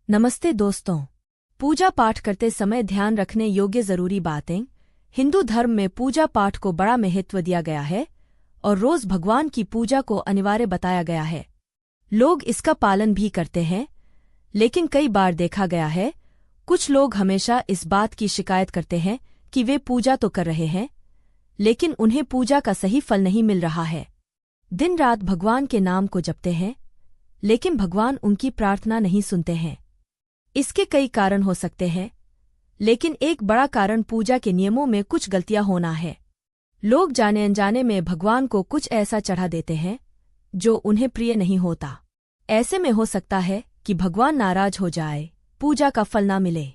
नमस्ते दोस्तों। पूजा पाठ करते समय ध्यान रखने योग्य जरूरी बातें। हिंदू धर्म में पूजा पाठ को बड़ा महत्व दिया गया है और रोज भगवान की पूजा को अनिवार्य बताया गया है। लोग इसका पालन भी करते हैं, लेकिन कई बार देखा गया है कुछ लोग हमेशा इस बात की शिकायत करते हैं कि वे पूजा तो कर रहे हैं, लेकिन उन्हें पूजा का सही फल नहीं मिल रहा है। दिन रात भगवान के नाम को जपते हैं, लेकिन भगवान उनकी प्रार्थना नहीं सुनते हैं। इसके कई कारण हो सकते हैं, लेकिन एक बड़ा कारण पूजा के नियमों में कुछ गलतियां होना है। लोग जाने अनजाने में भगवान को कुछ ऐसा चढ़ा देते हैं जो उन्हें प्रिय नहीं होता। ऐसे में हो सकता है कि भगवान नाराज हो जाए, पूजा का फल ना मिले।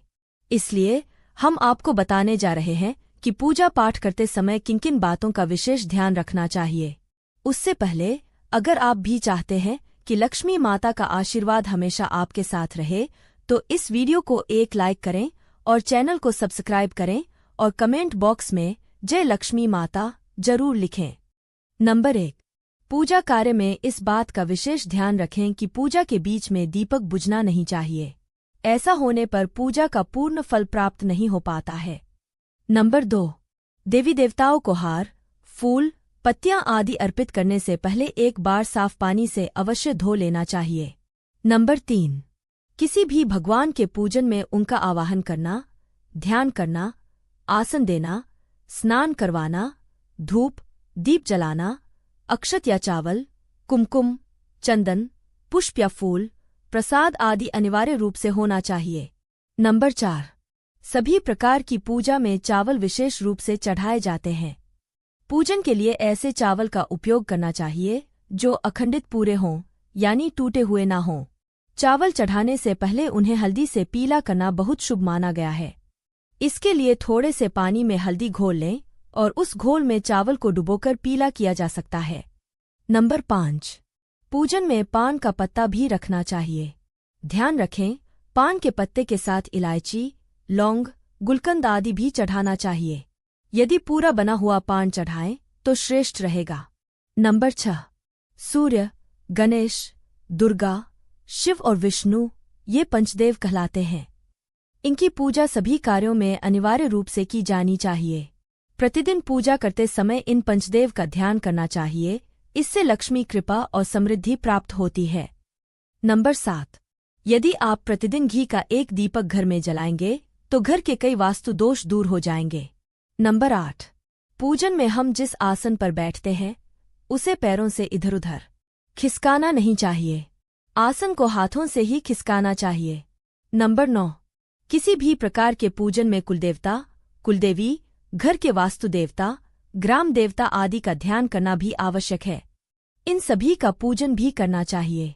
इसलिए हम आपको बताने जा रहे हैं कि पूजा पाठ करते समय किन किन बातों का विशेष ध्यान रखना चाहिए। उससे पहले अगर आप भी चाहते हैं कि लक्ष्मी माता का आशीर्वाद हमेशा आपके साथ रहे, तो इस वीडियो को एक लाइक करें और चैनल को सब्सक्राइब करें और कमेंट बॉक्स में जय लक्ष्मी माता जरूर लिखें। नंबर 1, पूजा कार्य में इस बात का विशेष ध्यान रखें कि पूजा के बीच में दीपक बुझना नहीं चाहिए। ऐसा होने पर पूजा का पूर्ण फल प्राप्त नहीं हो पाता है। नंबर 2, देवी देवताओं को हार, फूल, पत्तियां आदि अर्पित करने से पहले एक बार साफ पानी से अवश्य धो लेना चाहिए। नंबर 3, किसी भी भगवान के पूजन में उनका आवाहन करना, ध्यान करना, आसन देना, स्नान करवाना, धूप, दीप जलाना, अक्षत या चावल, कुमकुम, चंदन, पुष्प या फूल, प्रसाद आदि अनिवार्य रूप से होना चाहिए। नंबर 4, सभी प्रकार की पूजा में चावल विशेष रूप से चढ़ाए जाते हैं। पूजन के लिए ऐसे चावल का उपयोग करना चाहिए जो अखंडित पूरे हों, यानी टूटे हुए ना हों। चावल चढ़ाने से पहले उन्हें हल्दी से पीला करना बहुत शुभ माना गया है। इसके लिए थोड़े से पानी में हल्दी घोल लें और उस घोल में चावल को डुबोकर पीला किया जा सकता है। नंबर 5, पूजन में पान का पत्ता भी रखना चाहिए। ध्यान रखें, पान के पत्ते के साथ इलायची, लौंग, गुलकंद आदि भी चढ़ाना चाहिए। यदि पूरा बना हुआ पान चढ़ाएं तो श्रेष्ठ रहेगा। नंबर 6, सूर्य, गणेश, दुर्गा, शिव और विष्णु ये पंचदेव कहलाते हैं। इनकी पूजा सभी कार्यों में अनिवार्य रूप से की जानी चाहिए। प्रतिदिन पूजा करते समय इन पंचदेव का ध्यान करना चाहिए, इससे लक्ष्मी कृपा और समृद्धि प्राप्त होती है। नंबर 7, यदि आप प्रतिदिन घी का एक दीपक घर में जलाएंगे तो घर के कई वास्तु दोष दूर हो जाएंगे। नंबर 8, पूजन में हम जिस आसन पर बैठते हैं उसे पैरों से इधर उधर खिसकाना नहीं चाहिए। आसन को हाथों से ही खिसकाना चाहिए। नंबर 9, किसी भी प्रकार के पूजन में कुलदेवता, कुलदेवी, घर के वास्तु देवता, ग्राम देवता आदि का ध्यान करना भी आवश्यक है। इन सभी का पूजन भी करना चाहिए।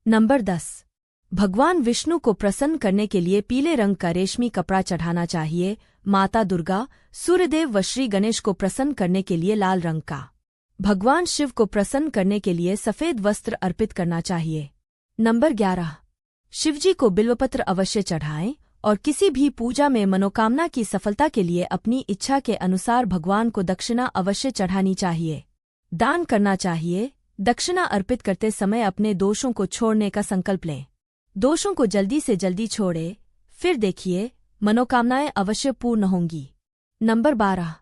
नंबर 10, भगवान विष्णु को प्रसन्न करने के लिए पीले रंग का रेशमी कपड़ा चढ़ाना चाहिए। माता दुर्गा, सूर्यदेव व श्री गणेश को प्रसन्न करने के लिए लाल रंग का, भगवान शिव को प्रसन्न करने के लिए सफेद वस्त्र अर्पित करना चाहिए। नंबर 11, शिवजी को बिल्वपत्र अवश्य चढ़ाएं और किसी भी पूजा में मनोकामना की सफलता के लिए अपनी इच्छा के अनुसार भगवान को दक्षिणा अवश्य चढ़ानी चाहिए। दान करना चाहिए। दक्षिणा अर्पित करते समय अपने दोषों को छोड़ने का संकल्प लें। दोषों को जल्दी से जल्दी छोड़े, फिर देखिए मनोकामनाएं अवश्य पूर्ण होंगी। नंबर 12,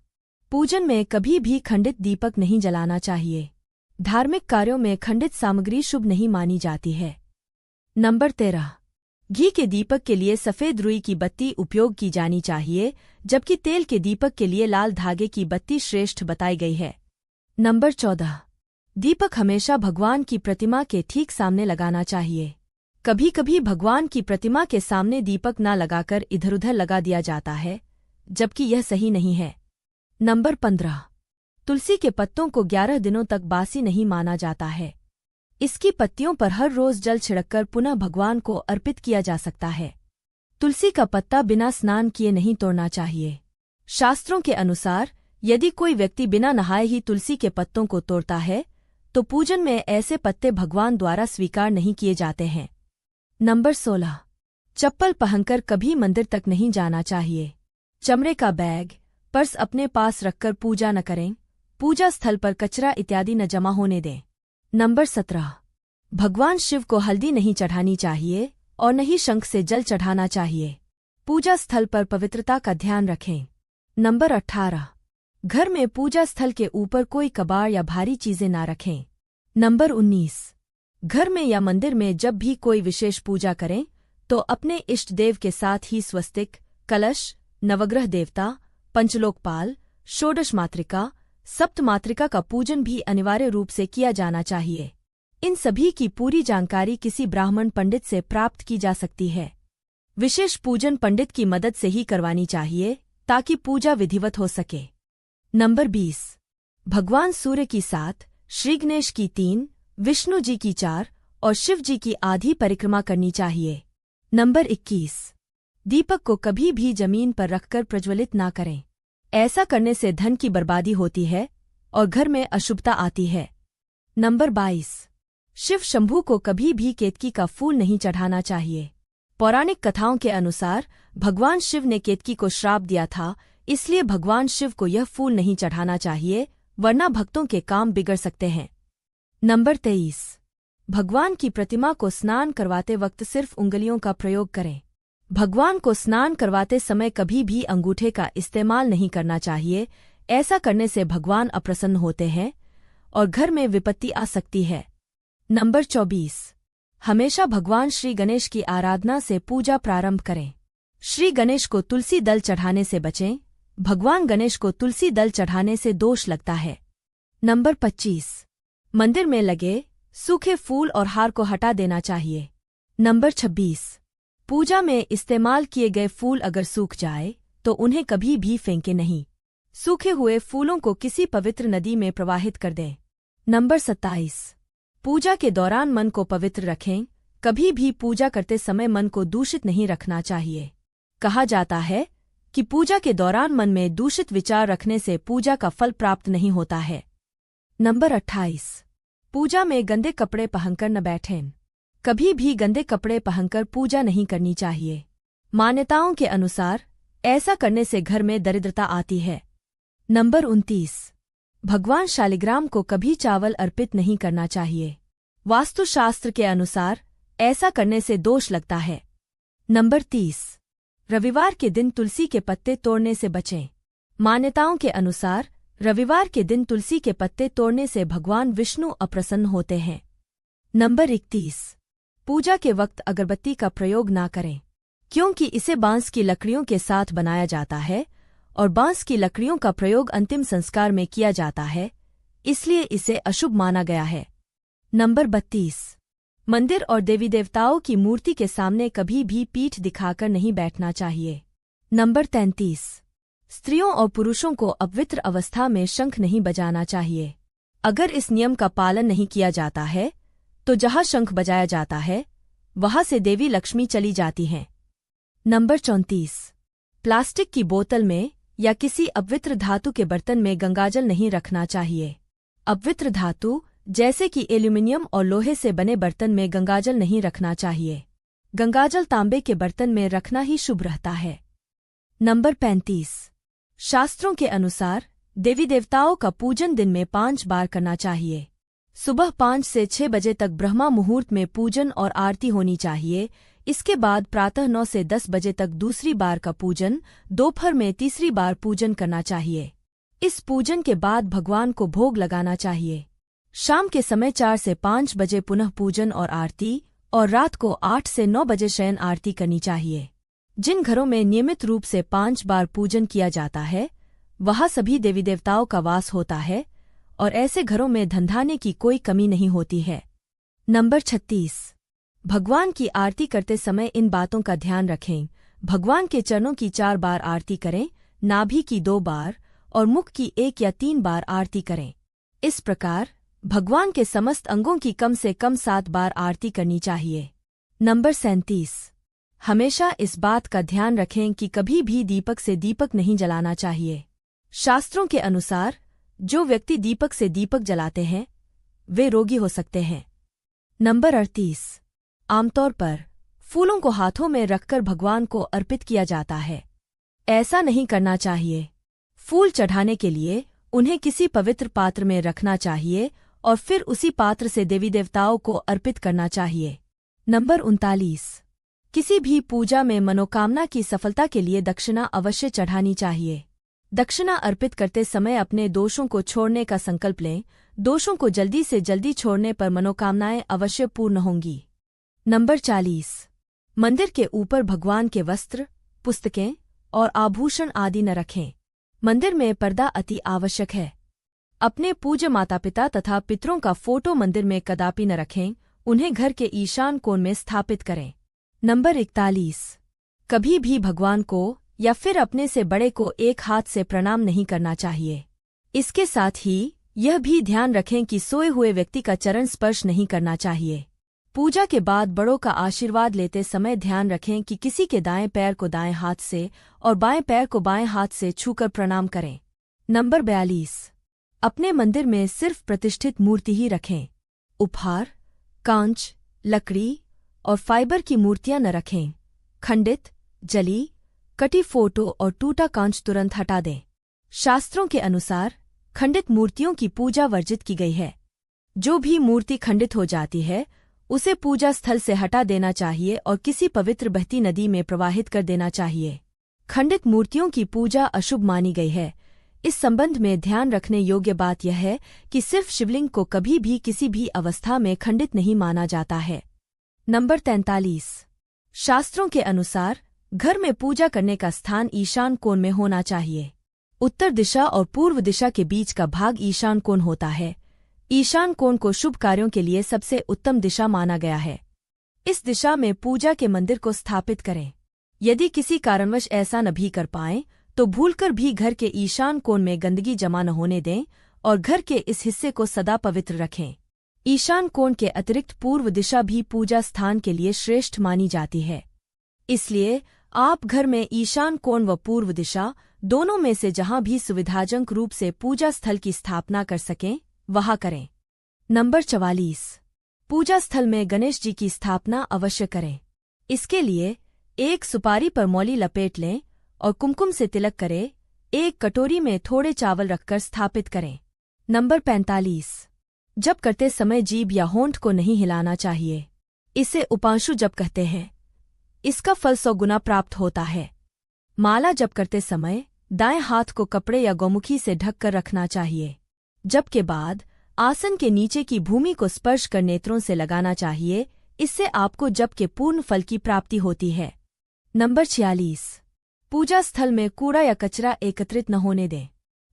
पूजन में कभी भी खंडित दीपक नहीं जलाना चाहिए। धार्मिक कार्यों में खंडित सामग्री शुभ नहीं मानी जाती है। नंबर 13, घी के दीपक के लिए सफेद रुई की बत्ती उपयोग की जानी चाहिए, जबकि तेल के दीपक के लिए लाल धागे की बत्ती श्रेष्ठ बताई गई है। नंबर 14, दीपक हमेशा भगवान की प्रतिमा के ठीक सामने लगाना चाहिए। कभी कभी भगवान की प्रतिमा के सामने दीपक न लगाकर इधर उधर लगा दिया जाता है, जबकि यह सही नहीं है। नंबर 15, तुलसी के पत्तों को 11 दिनों तक बासी नहीं माना जाता है। इसकी पत्तियों पर हर रोज जल छिड़ककर पुनः भगवान को अर्पित किया जा सकता है। तुलसी का पत्ता बिना स्नान किए नहीं तोड़ना चाहिए। शास्त्रों के अनुसार यदि कोई व्यक्ति बिना नहाए ही तुलसी के पत्तों को तोड़ता है तो पूजन में ऐसे पत्ते भगवान द्वारा स्वीकार नहीं किए जाते हैं। नंबर 16, चप्पल पहनकर कभी मंदिर तक नहीं जाना चाहिए। चमड़े का बैग, पर्स अपने पास रखकर पूजा न करें। पूजा स्थल पर कचरा इत्यादि न जमा होने दें। नंबर 17, भगवान शिव को हल्दी नहीं चढ़ानी चाहिए और न ही शंख से जल चढ़ाना चाहिए। पूजा स्थल पर पवित्रता का ध्यान रखें। नंबर 18। घर में पूजा स्थल के ऊपर कोई कबाड़ या भारी चीजें ना रखें। नंबर 19। घर में या मंदिर में जब भी कोई विशेष पूजा करें तो अपने इष्ट देव के साथ ही स्वस्तिक, कलश, नवग्रह देवता, पंचलोकपाल, षोडश मातृका, सप्त मातृका का पूजन भी अनिवार्य रूप से किया जाना चाहिए। इन सभी की पूरी जानकारी किसी ब्राह्मण पंडित से प्राप्त की जा सकती है। विशेष पूजन पंडित की मदद से ही करवानी चाहिए ताकि पूजा विधिवत हो सके। नंबर 20। भगवान सूर्य की 7, श्री गणेश की 3, विष्णु जी की 4 और शिव जी की आधी परिक्रमा करनी चाहिए। नंबर 21। दीपक को कभी भी जमीन पर रखकर प्रज्वलित ना करें। ऐसा करने से धन की बर्बादी होती है और घर में अशुभता आती है। नंबर 22। शिव शंभू को कभी भी केतकी का फूल नहीं चढ़ाना चाहिए। पौराणिक कथाओं के अनुसार भगवान शिव ने केतकी को श्राप दिया था, इसलिए भगवान शिव को यह फूल नहीं चढ़ाना चाहिए, वरना भक्तों के काम बिगड़ सकते हैं। नंबर 23। भगवान की प्रतिमा को स्नान करवाते वक्त सिर्फ उंगलियों का प्रयोग करें। भगवान को स्नान करवाते समय कभी भी अंगूठे का इस्तेमाल नहीं करना चाहिए। ऐसा करने से भगवान अप्रसन्न होते हैं और घर में विपत्ति आ सकती है। नंबर 24। हमेशा भगवान श्री गणेश की आराधना से पूजा प्रारंभ करें। श्री गणेश को तुलसी दल चढ़ाने से बचें। भगवान गणेश को तुलसी दल चढ़ाने से दोष लगता है। नंबर 25। मंदिर में लगे सूखे फूल और हार को हटा देना चाहिए। नंबर 26। पूजा में इस्तेमाल किए गए फूल अगर सूख जाए तो उन्हें कभी भी फेंके नहीं। सूखे हुए फूलों को किसी पवित्र नदी में प्रवाहित कर दें। नंबर 27। पूजा के दौरान मन को पवित्र रखें। कभी भी पूजा करते समय मन को दूषित नहीं रखना चाहिए। कहा जाता है कि पूजा के दौरान मन में दूषित विचार रखने से पूजा का फल प्राप्त नहीं होता है। नंबर 28। पूजा में गंदे कपड़े पहनकर न बैठें। कभी भी गंदे कपड़े पहनकर पूजा नहीं करनी चाहिए। मान्यताओं के अनुसार ऐसा करने से घर में दरिद्रता आती है। नंबर 29। भगवान शालिग्राम को कभी चावल अर्पित नहीं करना चाहिए। वास्तुशास्त्र के अनुसार ऐसा करने से दोष लगता है। नंबर 30। रविवार के दिन तुलसी के पत्ते तोड़ने से बचें। मान्यताओं के अनुसार रविवार के दिन तुलसी के पत्ते तोड़ने से भगवान विष्णु अप्रसन्न होते हैं। नंबर 31। पूजा के वक्त अगरबत्ती का प्रयोग ना करें, क्योंकि इसे बांस की लकड़ियों के साथ बनाया जाता है और बांस की लकड़ियों का प्रयोग अंतिम संस्कार में किया जाता है, इसलिए इसे अशुभ माना गया है। नंबर 32। मंदिर और देवी देवताओं की मूर्ति के सामने कभी भी पीठ दिखाकर नहीं बैठना चाहिए। नंबर 33। स्त्रियों और पुरुषों को अपवित्र अवस्था में शंख नहीं बजाना चाहिए। अगर इस नियम का पालन नहीं किया जाता है तो जहाँ शंख बजाया जाता है वहाँ से देवी लक्ष्मी चली जाती हैं। नंबर 34। प्लास्टिक की बोतल में या किसी अपवित्र धातु के बर्तन में गंगाजल नहीं रखना चाहिए। अपवित्र धातु जैसे कि एल्यूमिनियम और लोहे से बने बर्तन में गंगाजल नहीं रखना चाहिए। गंगाजल तांबे के बर्तन में रखना ही शुभ रहता है। नंबर 35। शास्त्रों के अनुसार देवी देवताओं का पूजन दिन में 5 बार करना चाहिए। सुबह 5 से 6 बजे तक ब्रह्मा मुहूर्त में पूजन और आरती होनी चाहिए। इसके बाद प्रातः 9 से 10 बजे तक दूसरी बार का पूजन, दोपहर में तीसरी बार पूजन करना चाहिए। इस पूजन के बाद भगवान को भोग लगाना चाहिए। शाम के समय 4 से 5 बजे पुनः पूजन और आरती और रात को 8 से 9 बजे शयन आरती करनी चाहिए। जिन घरों में नियमित रूप से 5 बार पूजन किया जाता है वहाँ सभी देवी देवताओं का वास होता है और ऐसे घरों में धनधान्य की कोई कमी नहीं होती है। नंबर 36। भगवान की आरती करते समय इन बातों का ध्यान रखें। भगवान के चरणों की 4 बार आरती करें, नाभि की 2 बार और मुख की 1 या 3 बार आरती करें। इस प्रकार भगवान के समस्त अंगों की कम से कम 7 बार आरती करनी चाहिए। नंबर 37। हमेशा इस बात का ध्यान रखें कि कभी भी दीपक से दीपक नहीं जलाना चाहिए। शास्त्रों के अनुसार जो व्यक्ति दीपक से दीपक जलाते हैं वे रोगी हो सकते हैं। नंबर 38। आमतौर पर फूलों को हाथों में रखकर भगवान को अर्पित किया जाता है। ऐसा नहीं करना चाहिए। फूल चढ़ाने के लिए उन्हें किसी पवित्र पात्र में रखना चाहिए और फिर उसी पात्र से देवी देवताओं को अर्पित करना चाहिए। नंबर 39। किसी भी पूजा में मनोकामना की सफलता के लिए दक्षिणा अवश्य चढ़ानी चाहिए। दक्षिणा अर्पित करते समय अपने दोषों को छोड़ने का संकल्प लें। दोषों को जल्दी से जल्दी छोड़ने पर मनोकामनाएं अवश्य पूर्ण होंगी। नंबर 40। मंदिर के ऊपर भगवान के वस्त्र, पुस्तकें और आभूषण आदि न रखें। मंदिर में पर्दा अति आवश्यक है। अपने पूज्य माता पिता तथा पितरों का फोटो मंदिर में कदापि न रखें। उन्हें घर के ईशान कोण में स्थापित करें। नंबर 41। कभी भी भगवान को या फिर अपने से बड़े को एक हाथ से प्रणाम नहीं करना चाहिए। इसके साथ ही यह भी ध्यान रखें कि सोए हुए व्यक्ति का चरण स्पर्श नहीं करना चाहिए। पूजा के बाद बड़ों का आशीर्वाद लेते समय ध्यान रखें कि किसी के दाएं पैर को दाएं हाथ से और बाएं पैर को बाएं हाथ से छूकर प्रणाम करें। नंबर 42। अपने मंदिर में सिर्फ प्रतिष्ठित मूर्ति ही रखें। उपहार, कांच, लकड़ी और फाइबर की मूर्तियां न रखें। खंडित, जली, कटी फोटो और टूटा कांच तुरंत हटा दें। शास्त्रों के अनुसार खंडित मूर्तियों की पूजा वर्जित की गई है। जो भी मूर्ति खंडित हो जाती है उसे पूजा स्थल से हटा देना चाहिए और किसी पवित्र बहती नदी में प्रवाहित कर देना चाहिए। खंडित मूर्तियों की पूजा अशुभ मानी गई है। इस संबंध में ध्यान रखने योग्य बात यह है कि सिर्फ शिवलिंग को कभी भी किसी भी अवस्था में खंडित नहीं माना जाता है। नंबर 43। शास्त्रों के अनुसार घर में पूजा करने का स्थान ईशान कोण में होना चाहिए। उत्तर दिशा और पूर्व दिशा के बीच का भाग ईशान कोण होता है। ईशान कोण को शुभ कार्यों के लिए सबसे उत्तम दिशा माना गया है। इस दिशा में पूजा के मंदिर को स्थापित करें। यदि किसी कारणवश ऐसा न भी कर पाएं तो भूलकर भी घर के ईशान कोण में गंदगी जमा न होने दें और घर के इस हिस्से को सदा पवित्र रखें। ईशान कोण के अतिरिक्त पूर्व दिशा भी पूजा स्थान के लिए श्रेष्ठ मानी जाती है। इसलिए आप घर में ईशान कोण व पूर्व दिशा दोनों में से जहां भी सुविधाजनक रूप से पूजा स्थल की स्थापना कर सकें वहां करें। नंबर 44। पूजा स्थल में गणेश जी की स्थापना अवश्य करें। इसके लिए एक सुपारी पर मौली लपेट लें और कुमकुम से तिलक करें। एक कटोरी में थोड़े चावल रखकर स्थापित करें। नंबर 45। जप करते समय जीभ या होंठ को नहीं हिलाना चाहिए। इसे उपांशु जप कहते हैं। इसका फल 100 गुना प्राप्त होता है। माला जप करते समय दाएं हाथ को कपड़े या गौमुखी से ढककर रखना चाहिए। जप के बाद आसन के नीचे की भूमि को स्पर्श कर नेत्रों से लगाना चाहिए। इससे आपको जप के पूर्ण फल की प्राप्ति होती है। नंबर 46। पूजा स्थल में कूड़ा या कचरा एकत्रित न होने दें।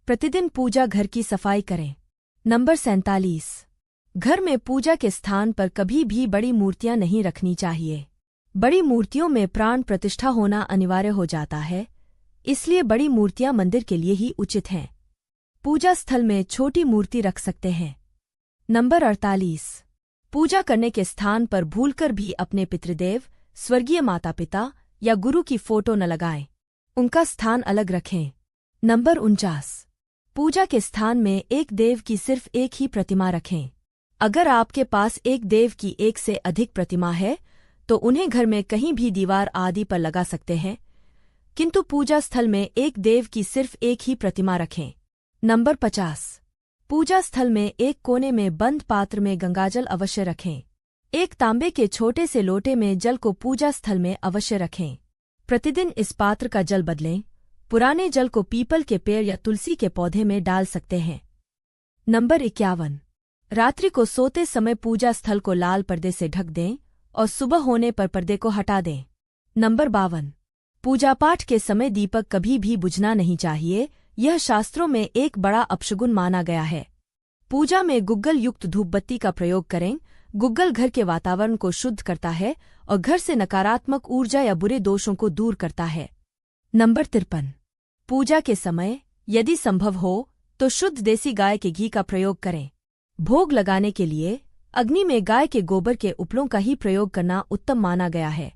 प्रतिदिन पूजा घर की सफाई करें। नंबर 47। घर में पूजा के स्थान पर कभी भी बड़ी मूर्तियां नहीं रखनी चाहिए। बड़ी मूर्तियों में प्राण प्रतिष्ठा होना अनिवार्य हो जाता है, इसलिए बड़ी मूर्तियां मंदिर के लिए ही उचित हैं। पूजा स्थल में छोटी मूर्ति रख सकते हैं। नंबर 48। पूजा करने के स्थान पर भूलकर भी अपने पितृदेव, स्वर्गीय माता पिता या गुरु की फोटो न लगाएं। उनका स्थान अलग रखें। नंबर 49। पूजा के स्थान में एक देव की सिर्फ एक ही प्रतिमा रखें। अगर आपके पास एक देव की एक से अधिक प्रतिमा है तो उन्हें घर में कहीं भी दीवार आदि पर लगा सकते हैं, किंतु पूजा स्थल में एक देव की सिर्फ एक ही प्रतिमा रखें। नंबर 50। पूजा स्थल में एक कोने में बंद पात्र में गंगाजल अवश्य रखें। एक तांबे के छोटे से लोटे में जल को पूजा स्थल में अवश्य रखें। प्रतिदिन इस पात्र का जल बदलें। पुराने जल को पीपल के पेड़ या तुलसी के पौधे में डाल सकते हैं। नंबर 51। रात्रि को सोते समय पूजा स्थल को लाल पर्दे से ढक दें और सुबह होने पर पर्दे को हटा दें। नंबर 52। पूजा पाठ के समय दीपक कभी भी बुझना नहीं चाहिए। यह शास्त्रों में एक बड़ा अपशगुन माना गया है। पूजा में गुग्गल युक्त धूपबत्ती का प्रयोग करें। गुग्गल घर के वातावरण को शुद्ध करता है और घर से नकारात्मक ऊर्जा या बुरे दोषों को दूर करता है। नंबर 53। पूजा के समय यदि संभव हो तो शुद्ध देसी गाय के घी का प्रयोग करें। भोग लगाने के लिए अग्नि में गाय के गोबर के उपलों का ही प्रयोग करना उत्तम माना गया है।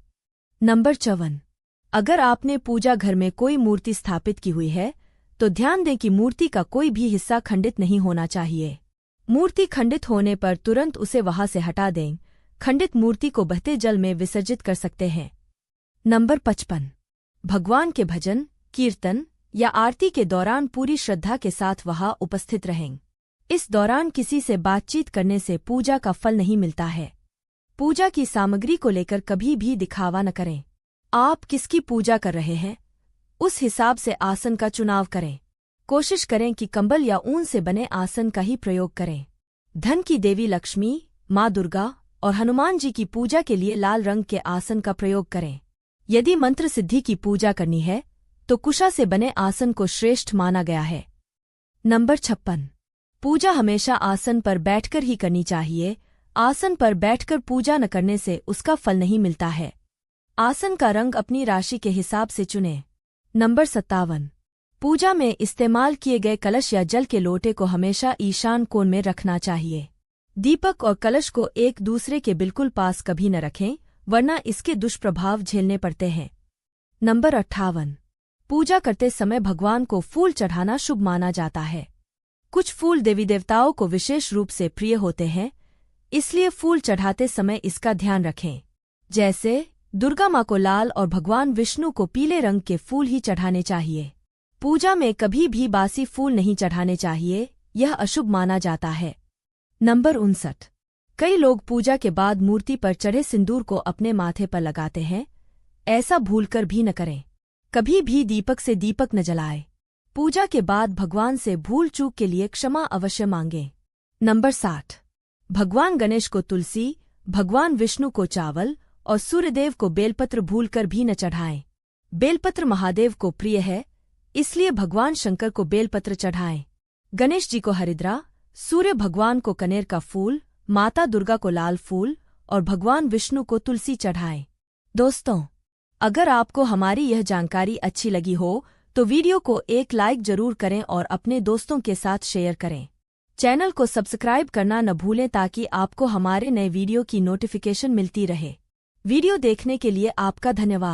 नंबर 54। अगर आपने पूजा घर में कोई मूर्ति स्थापित की हुई है तो ध्यान दें कि मूर्ति का कोई भी हिस्सा खंडित नहीं होना चाहिए। मूर्ति खंडित होने पर तुरंत उसे वहां से हटा दें। खंडित मूर्ति को बहते जल में विसर्जित कर सकते हैं। नंबर 55। भगवान के भजन, कीर्तन या आरती के दौरान पूरी श्रद्धा के साथ वहां उपस्थित रहें। इस दौरान किसी से बातचीत करने से पूजा का फल नहीं मिलता है। पूजा की सामग्री को लेकर कभी भी दिखावा न करें। आप किसकी पूजा कर रहे हैं, उस हिसाब से आसन का चुनाव करें। कोशिश करें कि कंबल या ऊन से बने आसन का ही प्रयोग करें। धन की देवी लक्ष्मी, माँ दुर्गा और हनुमान जी की पूजा के लिए लाल रंग के आसन का प्रयोग करें। यदि मंत्र सिद्धि की पूजा करनी है तो कुशा से बने आसन को श्रेष्ठ माना गया है। नंबर 56। पूजा हमेशा आसन पर बैठकर ही करनी चाहिए। आसन पर बैठकर पूजा न करने से उसका फल नहीं मिलता है। आसन का रंग अपनी राशि के हिसाब से चुनें। नंबर 57। पूजा में इस्तेमाल किए गए कलश या जल के लोटे को हमेशा ईशान कोण में रखना चाहिए। दीपक और कलश को एक दूसरे के बिल्कुल पास कभी न रखें, वरना इसके दुष्प्रभाव झेलने पड़ते हैं। नंबर 58। पूजा करते समय भगवान को फूल चढ़ाना शुभ माना जाता है। कुछ फूल देवी देवताओं को विशेष रूप से प्रिय होते हैं, इसलिए फूल चढ़ाते समय इसका ध्यान रखें। जैसे दुर्गा माँ को लाल और भगवान विष्णु को पीले रंग के फूल ही चढ़ाने चाहिए। पूजा में कभी भी बासी फूल नहीं चढ़ाने चाहिए, यह अशुभ माना जाता है। नंबर 59। कई लोग पूजा के बाद मूर्ति पर चढ़े सिंदूर को अपने माथे पर लगाते हैं। ऐसा भूलकर भी न करें। कभी भी दीपक से दीपक न जलाए। पूजा के बाद भगवान से भूल चूक के लिए क्षमा अवश्य मांगें। नंबर 60। भगवान गणेश को तुलसी, भगवान विष्णु को चावल और सूर्यदेव को बेलपत्र भूलकर भी न चढ़ाएं। बेलपत्र महादेव को प्रिय है, इसलिए भगवान शंकर को बेलपत्र चढ़ाएं। गणेश जी को हरिद्रा, सूर्य भगवान को कनेर का फूल, माता दुर्गा को लाल फूल और भगवान विष्णु को तुलसी चढ़ाएं। दोस्तों, अगर आपको हमारी यह जानकारी अच्छी लगी हो तो वीडियो को एक लाइक जरूर करें और अपने दोस्तों के साथ शेयर करें। चैनल को सब्सक्राइब करना न भूलें ताकि आपको हमारे नए वीडियो की नोटिफिकेशन मिलती रहे। वीडियो देखने के लिए आपका धन्यवाद।